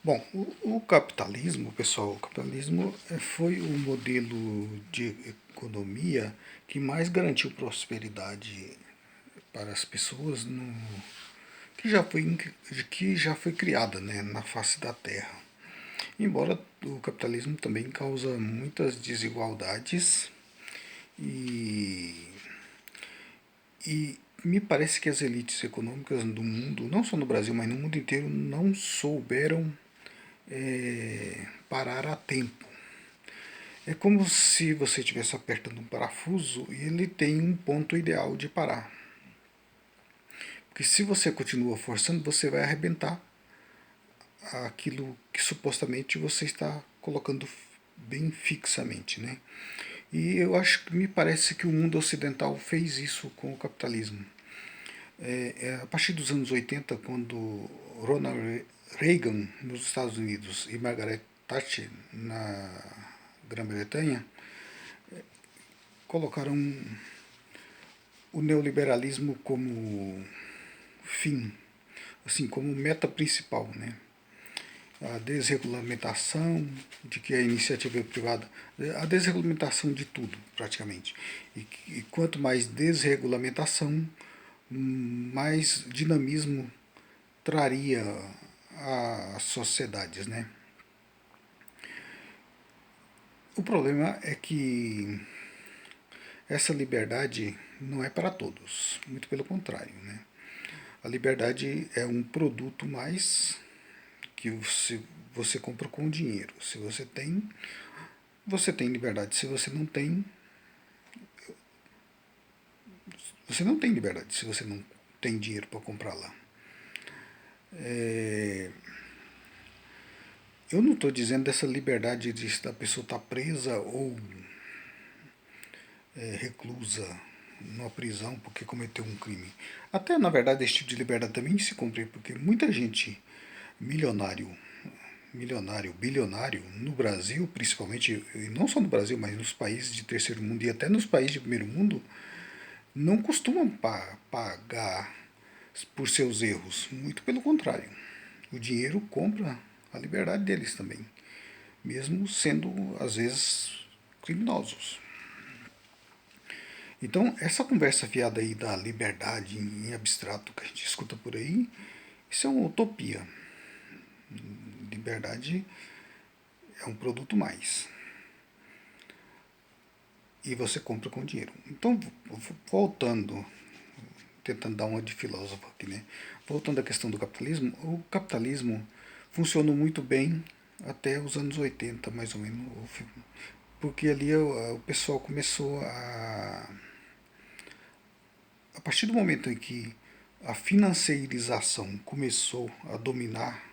Bom, o capitalismo, pessoal, o capitalismo foi o modelo de economia que mais garantiu prosperidade para as pessoas que já foi criada, né, na face da Terra. Embora o capitalismo também causa muitas desigualdades e, e me parece que as elites econômicas do mundo, não só no Brasil, mas no mundo inteiro, não souberam parar a tempo. É como se você estivesse apertando um parafuso e ele tem um ponto ideal de parar. Porque se você continua forçando, você vai arrebentar aquilo que supostamente você está colocando bem fixamente, né? E eu acho que me parece que o mundo ocidental fez isso com o capitalismo. A partir dos anos 80, quando Ronald Reagan nos Estados Unidos e Margaret Thatcher na Grã-Bretanha colocaram o neoliberalismo como fim, assim, como meta principal, né? A desregulamentação de que a iniciativa privada, a desregulamentação de tudo, praticamente. E quanto mais desregulamentação, mais dinamismo traria às sociedades, né? O problema é que essa liberdade não é para todos, muito pelo contrário, né? A liberdade é um produto mais que você compra com dinheiro. Se você tem liberdade. Se você não tem, você não tem liberdade se você não tem dinheiro para comprar lá. É, eu não estou dizendo dessa liberdade de da pessoa estar presa ou reclusa numa prisão porque cometeu um crime. Até, na verdade, esse tipo de liberdade também se cumpre, porque muita gente milionário, bilionário, no Brasil, principalmente, e não só no Brasil, mas nos países de terceiro mundo e até nos países de primeiro mundo, não costumam pagar por seus erros. Muito pelo contrário. O dinheiro compra a liberdade deles também, mesmo sendo, às vezes, criminosos. Então, essa conversa fiada aí da liberdade em abstrato que a gente escuta por aí, isso é uma utopia. Liberdade é um produto mais. E você compra com dinheiro. Então, voltando, tentando dar uma de filósofo aqui, né? Voltando à questão do capitalismo, o capitalismo funcionou muito bem até os anos 80, mais ou menos. Porque ali o pessoal começou a partir do momento em que a financeirização começou a dominar,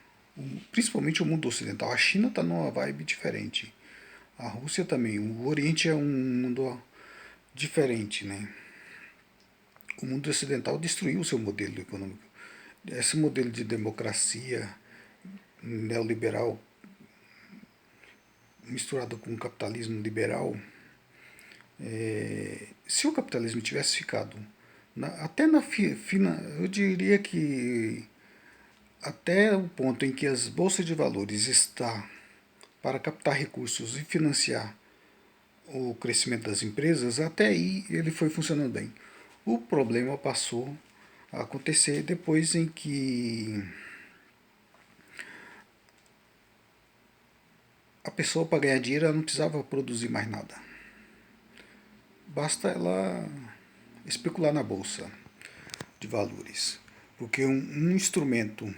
principalmente o mundo ocidental, a China está numa vibe diferente. A Rússia também. O Oriente é um mundo diferente, né? O mundo ocidental destruiu o seu modelo econômico. Esse modelo de democracia neoliberal misturado com o capitalismo liberal, se o capitalismo tivesse ficado até eu diria que até o ponto em que as bolsas de valores está para captar recursos e financiar o crescimento das empresas, até aí ele foi funcionando bem. O problema passou a acontecer depois em que a pessoa, para ganhar dinheiro, ela não precisava produzir mais nada. Basta ela especular na bolsa de valores. Porque um instrumento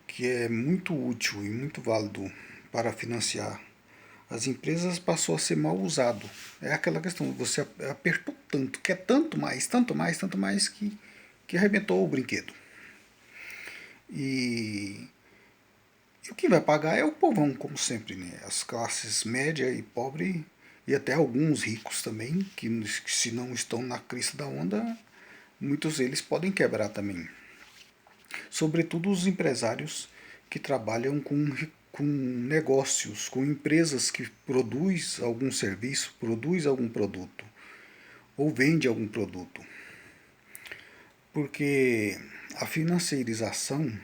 que é muito útil e muito válido para financiar as empresas passou a ser mal usado. É aquela questão, você apertou tanto, quer tanto mais, tanto mais, tanto mais que arrebentou o brinquedo. E, e o que vai pagar é o povão, como sempre, né? As classes média e pobre e até alguns ricos também, que se não estão na crista da onda, muitos deles podem quebrar também. Sobretudo os empresários que trabalham com negócios, com empresas que produz algum serviço, produz algum produto ou vende algum produto. Porque a financeirização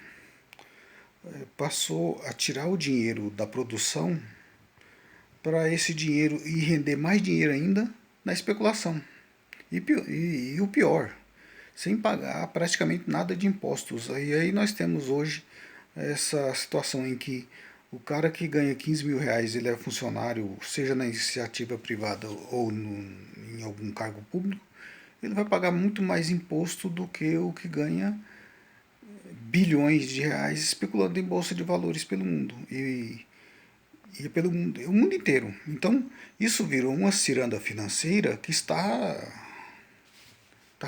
passou a tirar o dinheiro da produção para esse dinheiro ir render mais dinheiro ainda na especulação. E o pior, sem pagar praticamente nada de impostos. E aí nós temos hoje essa situação em que o cara que ganha 15 mil reais, ele é funcionário, seja na iniciativa privada ou em algum cargo público, ele vai pagar muito mais imposto do que o que ganha bilhões de reais especulando em bolsa de valores pelo mundo. E pelo mundo, o mundo inteiro. Então, isso virou uma ciranda financeira que está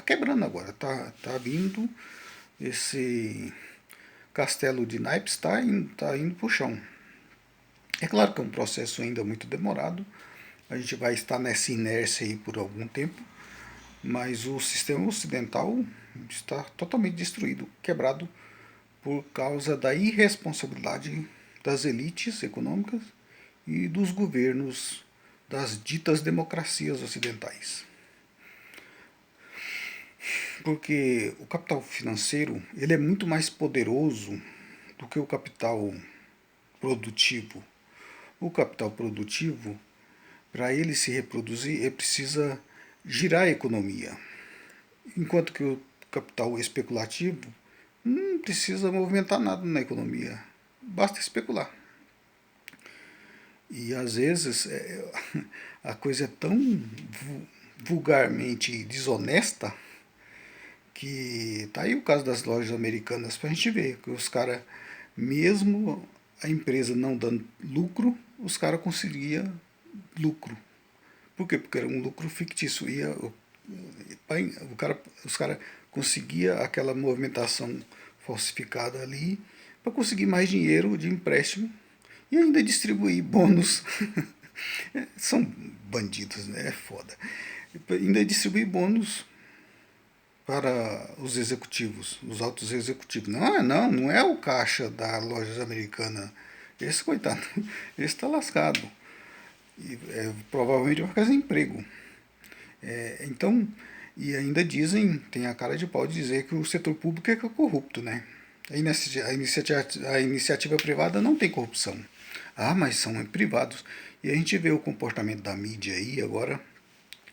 quebrando agora. Está vindo esse castelo de naipes, está indo para o chão. É claro que é um processo ainda muito demorado. A gente vai estar nessa inércia aí por algum tempo, mas o sistema ocidental está totalmente destruído, quebrado por causa da irresponsabilidade das elites econômicas e dos governos das ditas democracias ocidentais. Porque o capital financeiro, ele é muito mais poderoso do que o capital produtivo. O capital produtivo, para ele se reproduzir, ele precisa girar a economia. Enquanto que o capital especulativo não precisa movimentar nada na economia, basta especular. E às vezes a coisa é tão vulgarmente desonesta que tá aí o caso das lojas americanas para a gente ver que os caras, mesmo a empresa não dando lucro, os caras conseguiam lucro. Por quê? Porque era um lucro fictício. Os caras conseguiam aquela movimentação falsificada ali para conseguir mais dinheiro de empréstimo e ainda distribuir bônus. São bandidos, né? É foda. Ainda distribuir bônus para os executivos, os altos executivos. Não é o caixa da lojas americana. Esse coitado, esse está lascado. E, provavelmente vai ficar sem emprego. Então, e ainda dizem, tem a cara de pau de dizer que o setor público é corrupto, né? A iniciativa privada não tem corrupção. Ah, mas são privados. E a gente vê o comportamento da mídia aí agora,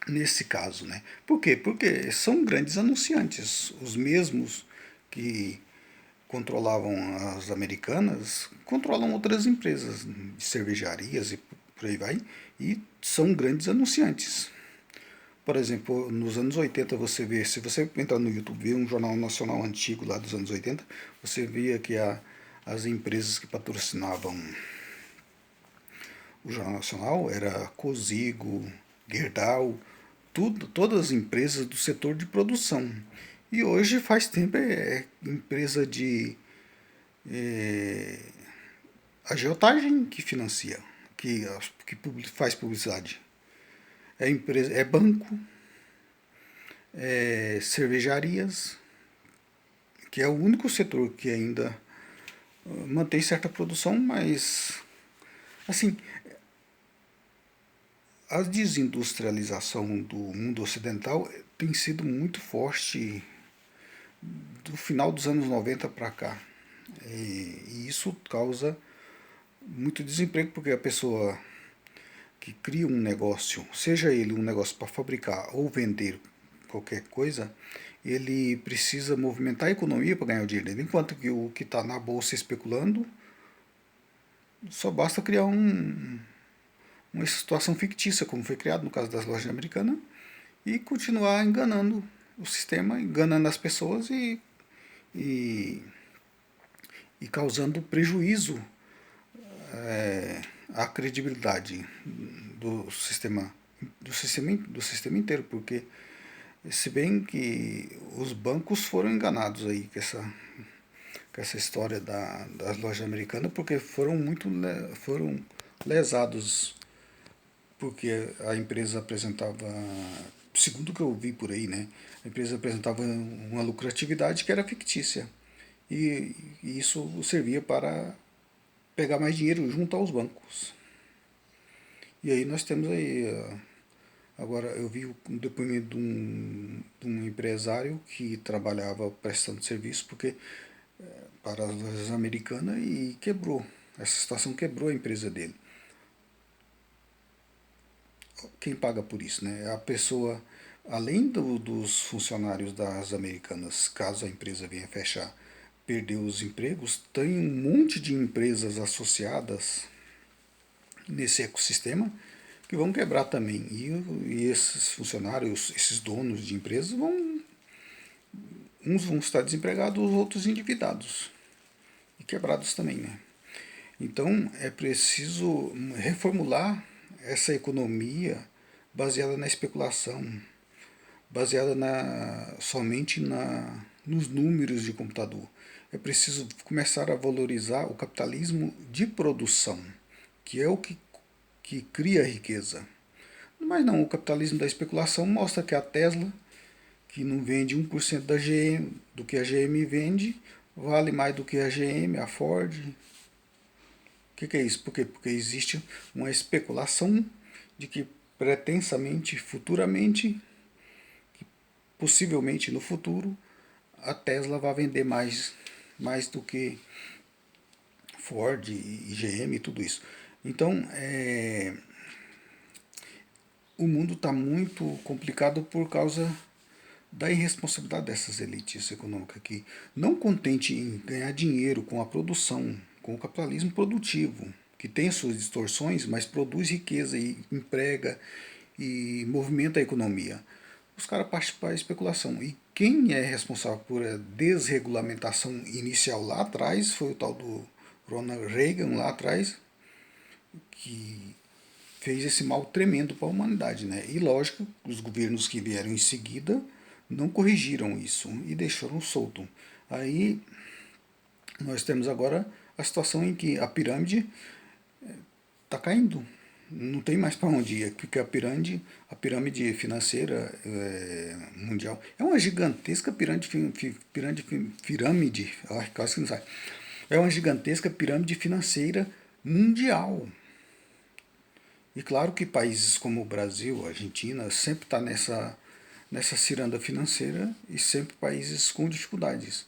nesse caso, né? Por quê? Porque são grandes anunciantes. Os mesmos que controlavam as americanas controlam outras empresas de cervejarias e por aí vai. E são grandes anunciantes. Por exemplo, nos anos 80 você vê, se você entrar no YouTube, ver um jornal nacional antigo lá dos anos 80, você via que as empresas que patrocinavam o Jornal Nacional era Cozigo, Gerdau, todas as empresas do setor de produção. E hoje faz tempo é empresa de agiotagem que financia, que faz publicidade. É banco, cervejarias, que é o único setor que ainda mantém certa produção, mas assim, a desindustrialização do mundo ocidental tem sido muito forte do final dos anos 90 para cá. E isso causa muito desemprego, porque a pessoa que cria um negócio, seja ele um negócio para fabricar ou vender qualquer coisa, ele precisa movimentar a economia para ganhar o dinheiro. Enquanto que o que está na bolsa especulando, só basta criar uma situação fictícia, como foi criado no caso das lojas americanas, e continuar enganando o sistema, enganando as pessoas e, e causando prejuízo à credibilidade do sistema inteiro, porque se bem que os bancos foram enganados aí com essa história das lojas americanas, porque foram lesados, porque a empresa apresentava, segundo o que eu vi por aí, né, a empresa apresentava uma lucratividade que era fictícia, e isso servia para pegar mais dinheiro junto aos bancos. E aí nós temos aí, agora eu vi um depoimento de um empresário que trabalhava prestando serviço, porque para as lojas americanas e quebrou. Essa situação quebrou a empresa dele. Quem paga por isso, né? A pessoa, além dos funcionários das americanas, caso a empresa venha fechar, perder os empregos, tem um monte de empresas associadas nesse ecossistema que vão quebrar também. E esses funcionários, esses donos de empresas, uns vão estar desempregados, os outros endividados e quebrados também, né? Então é preciso reformular essa economia baseada na especulação, baseada somente nos números de computador. É preciso começar a valorizar o capitalismo de produção, que é o que cria riqueza. Mas não, o capitalismo da especulação mostra que a Tesla, que não vende 1% da GM, do que a GM vende, vale mais do que a GM, a Ford. O que é isso? Por quê? Porque existe uma especulação de que pretensamente, futuramente, possivelmente no futuro, a Tesla vai vender mais do que Ford e GM e tudo isso. Então, o mundo está muito complicado por causa da irresponsabilidade dessas elites econômicas que, não contente em ganhar dinheiro com a produção, com o capitalismo produtivo, que tem suas distorções, mas produz riqueza e emprega e movimenta a economia. Os caras partem para a especulação. E quem é responsável por a desregulamentação inicial lá atrás foi o tal do Ronald Reagan lá atrás, que fez esse mal tremendo para a humanidade, né? E lógico, os governos que vieram em seguida não corrigiram isso e deixaram solto. Aí nós temos agora a situação em que a pirâmide está caindo. Não tem mais para onde ir, porque a pirâmide financeira mundial é uma gigantesca pirâmide, quase que não sai. É uma gigantesca pirâmide financeira mundial. E claro que países como o Brasil, a Argentina, sempre está nessa ciranda financeira e sempre países com dificuldades.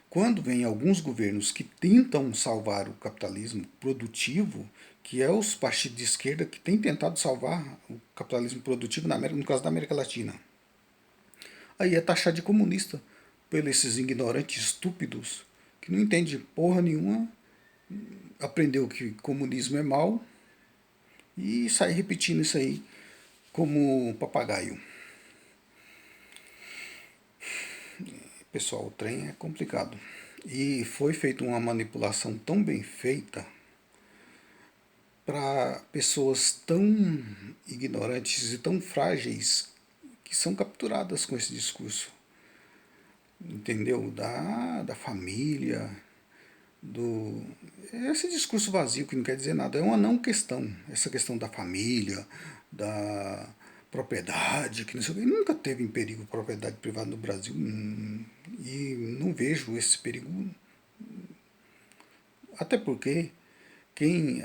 Quando vem alguns governos que tentam salvar o capitalismo produtivo, que é os partidos de esquerda que têm tentado salvar o capitalismo produtivo na América, no caso da América Latina, aí é taxado de comunista pelos esses ignorantes estúpidos que não entendem porra nenhuma, aprendeu que comunismo é mal e sai repetindo isso aí como um papagaio. Pessoal, o trem é complicado. E foi feita uma manipulação tão bem feita para pessoas tão ignorantes e tão frágeis que são capturadas com esse discurso. Entendeu? Da família, esse discurso vazio que não quer dizer nada, é uma não questão. Essa questão da família, da propriedade, que não sei o que, nunca teve em perigo propriedade privada no Brasil, e não vejo esse perigo, até porque quem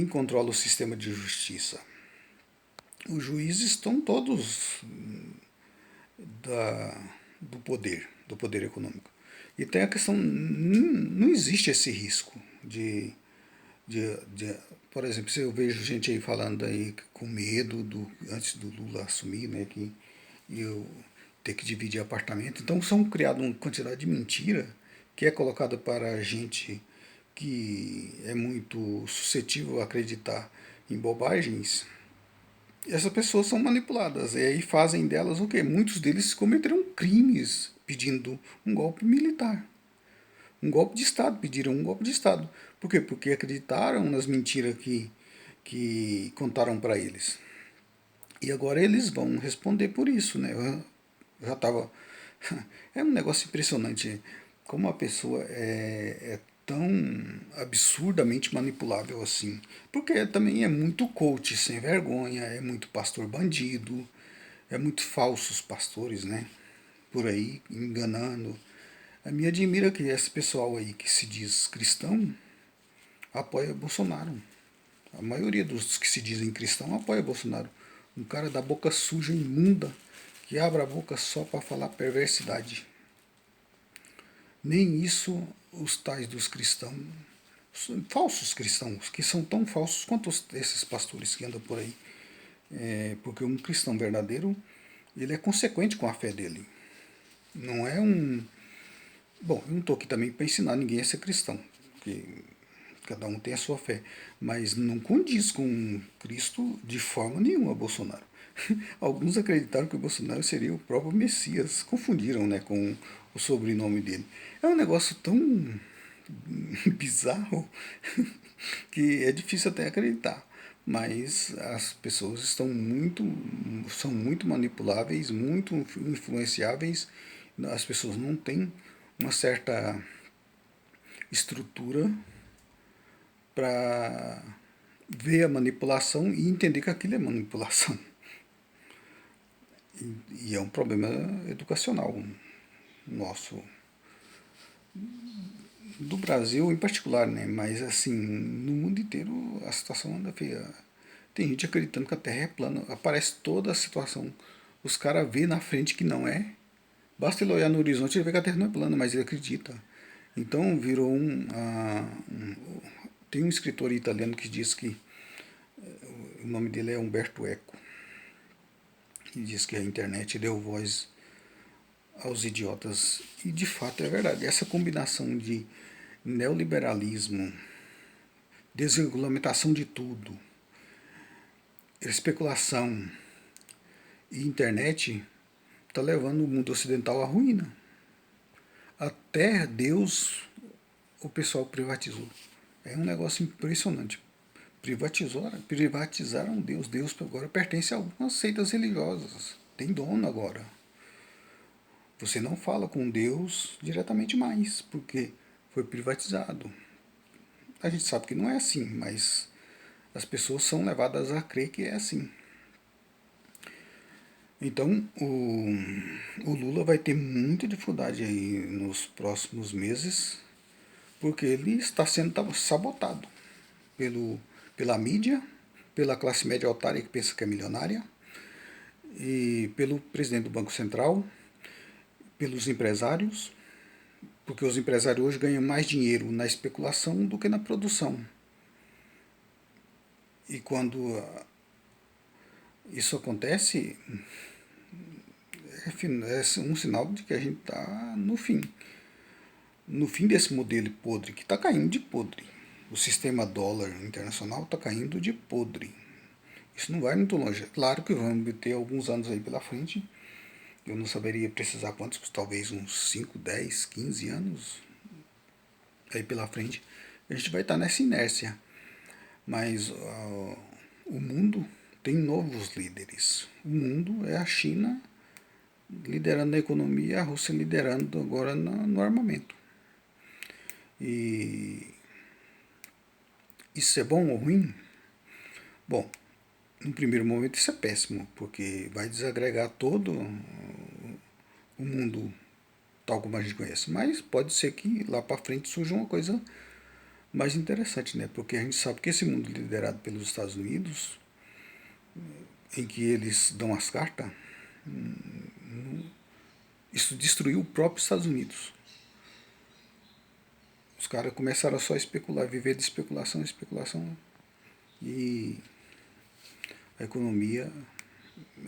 controla o sistema de justiça? Os juízes estão todos da, do poder econômico. E tem a questão, não existe esse risco de por exemplo, se eu vejo gente aí falando aí com medo antes do Lula assumir, né, que eu ter que dividir apartamento. Então são criadas uma quantidade de mentira que é colocada para a gente que é muito suscetível a acreditar em bobagens. Essas pessoas são manipuladas e aí fazem delas o quê? Muitos deles cometeram crimes pedindo um golpe militar. Um golpe de Estado, pediram um golpe de Estado. Por quê? Porque acreditaram nas mentiras que contaram para eles. E agora eles vão responder por isso, né? Eu já estava. É um negócio impressionante como a pessoa é tão absurdamente manipulável assim. Porque também é muito coach sem vergonha, é muito pastor bandido, é muito falsos pastores, né? Por aí, enganando. Me admira que esse pessoal aí que se diz cristão apoia Bolsonaro. A maioria dos que se dizem cristão apoia Bolsonaro. Um cara da boca suja, imunda, que abre a boca só para falar perversidade. Nem isso os tais dos cristãos, falsos cristãos, que são tão falsos quanto esses pastores que andam por aí. Porque um cristão verdadeiro, ele é consequente com a fé dele. Não é um... Bom, eu não estou aqui também para ensinar ninguém a ser cristão, porque cada um tem a sua fé, mas não condiz com Cristo de forma nenhuma, Bolsonaro. Alguns acreditaram que o Bolsonaro seria o próprio Messias, confundiram, né, com o sobrenome dele. É um negócio tão bizarro que é difícil até acreditar. Mas as pessoas são muito manipuláveis, muito influenciáveis. As pessoas não têm uma certa estrutura para ver a manipulação e entender que aquilo é manipulação. E é um problema educacional nosso, do Brasil em particular, né? Mas assim, no mundo inteiro a situação anda feia. Tem gente acreditando que a Terra é plana. Aparece toda a situação. Os caras vê na frente que não é. Basta ele olhar no horizonte e ver que a Terra não é plana, mas ele acredita. Então virou tem um escritor italiano que diz que o nome dele é Umberto Eco, que diz que a internet deu voz aos idiotas. E de fato é verdade. Essa combinação de neoliberalismo, desregulamentação de tudo, especulação e internet está levando o mundo ocidental à ruína. Até Deus o pessoal privatizou. É um negócio impressionante. Privatizaram Deus. Deus agora pertence a algumas seitas religiosas. Tem dono agora. Você não fala com Deus diretamente mais, porque foi privatizado. A gente sabe que não é assim, mas as pessoas são levadas a crer que é assim. Então, o Lula vai ter muita dificuldade aí nos próximos meses, porque ele está sendo sabotado pela mídia, pela classe média otária que pensa que é milionária, e pelo presidente do Banco Central, pelos empresários, porque os empresários hoje ganham mais dinheiro na especulação do que na produção. E quando isso acontece, é um sinal de que a gente está no fim. No fim desse modelo podre, que está caindo de podre. O sistema dólar internacional está caindo de podre. Isso não vai muito longe. Claro que vamos ter alguns anos aí pela frente. Eu não saberia precisar quantos, talvez uns 5, 10, 15 anos aí pela frente. A gente vai estar nessa inércia. Mas o mundo tem novos líderes. O mundo é a China liderando a economia e a Rússia liderando agora no armamento. E isso é bom ou ruim? Bom, no primeiro momento isso é péssimo, porque vai desagregar todo o mundo tal como a gente conhece. Mas pode ser que lá para frente surja uma coisa mais interessante, né? Porque a gente sabe que esse mundo liderado pelos Estados Unidos, em que eles dão as cartas, isso destruiu o próprio Estados Unidos. Os caras começaram só a especular, viver de especulação, especulação, e a economia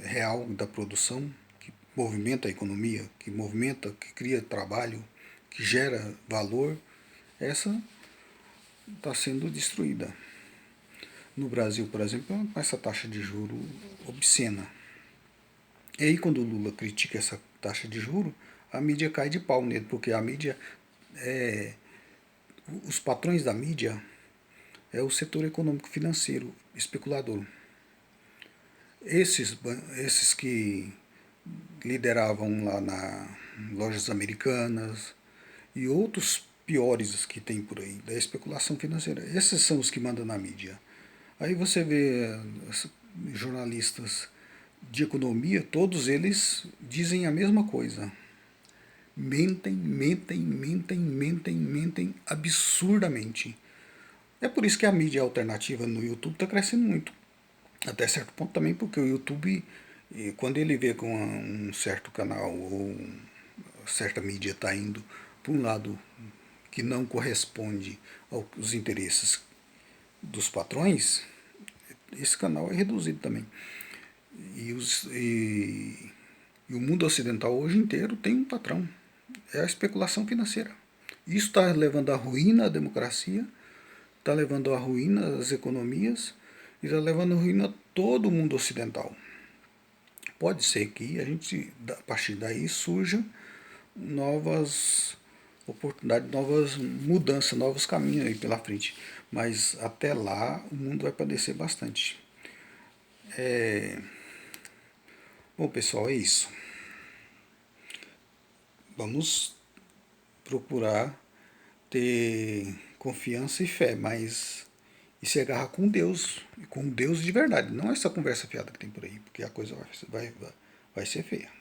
real da produção, que movimenta a economia, que cria trabalho, que gera valor, essa está sendo destruída. No Brasil, por exemplo, com essa taxa de juro obscena. E aí, quando o Lula critica essa taxa de juro, a mídia cai de pau nele, porque a mídia os patrões da mídia é o setor econômico financeiro especulador. Esses que lideravam lá nas lojas americanas e outros piores que tem por aí, da especulação financeira. Esses são os que mandam na mídia. Aí você vê jornalistas de economia, todos eles dizem a mesma coisa. Mentem, mentem, mentem, mentem, mentem absurdamente. É por isso que a mídia alternativa no YouTube está crescendo muito. Até certo ponto também, porque o YouTube, quando ele vê que um certo canal ou certa mídia está indo para um lado que não corresponde aos interesses dos patrões, esse canal é reduzido também. E o mundo ocidental hoje inteiro tem um patrão, é a especulação financeira. Isso está levando à ruína a democracia, está levando à ruína as economias e está levando à ruína todo o mundo ocidental. Pode ser que a gente, a partir daí, surja novas oportunidades, novas mudanças, novos caminhos aí pela frente. Mas até lá o mundo vai padecer bastante. Bom, pessoal, é isso. Vamos procurar ter confiança e fé, mas e se agarrar com Deus, e com Deus de verdade, não essa conversa fiada que tem por aí, porque a coisa vai ser feia.